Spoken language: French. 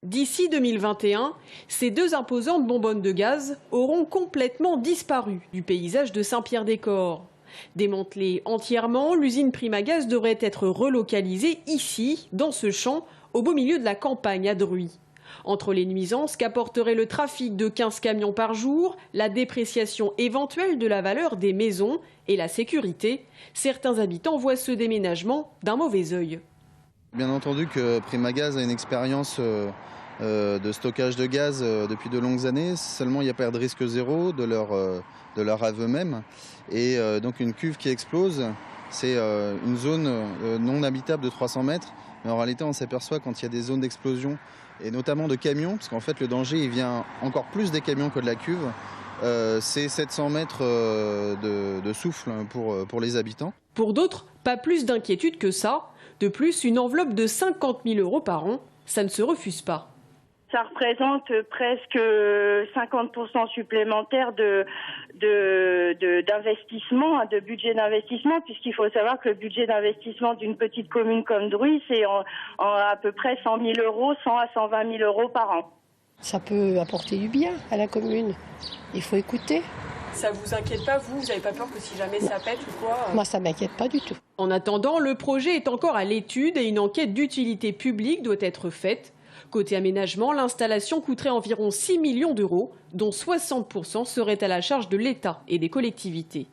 D'ici 2021, ces deux imposantes bonbonnes de gaz auront complètement disparu du paysage de Saint-Pierre-des-Corps. Démantelée entièrement, l'usine Primagaz devrait être relocalisée ici, dans ce champ, au beau milieu de la campagne à Druy. Entre les nuisances qu'apporterait le trafic de 15 camions par jour, la dépréciation éventuelle de la valeur des maisons et la sécurité, certains habitants voient ce déménagement d'un mauvais œil. Bien entendu que Primagaz a une expérience de stockage de gaz depuis de longues années. Seulement, il n'y a pas de risque zéro de leur à eux-mêmes. Et donc une cuve qui explose, c'est une zone non habitable de 300 mètres. Mais en réalité, on s'aperçoit quand il y a des zones d'explosion, et notamment de camions, parce qu'en fait, le danger, il vient encore plus des camions que de la cuve. C'est 700 mètres de souffle pour les habitants. Pour d'autres, pas plus d'inquiétude que ça. De plus, une enveloppe de 50 000 € par an, ça ne se refuse pas. Ça représente presque 50% supplémentaire d'investissement, de budget d'investissement, puisqu'il faut savoir que le budget d'investissement d'une petite commune comme Druy, c'est à peu près 100 000 €, 100 à 120 000 € par an. Ça peut apporter du bien à la commune. Il faut écouter. Ça vous inquiète pas, vous n'avez pas peur que si jamais ça pète ou quoi Moi, ça m'inquiète pas du tout. En attendant, le projet est encore à l'étude et une enquête d'utilité publique doit être faite. Côté aménagement, l'installation coûterait environ 6 millions d'euros, dont 60% seraient à la charge de l'État et des collectivités.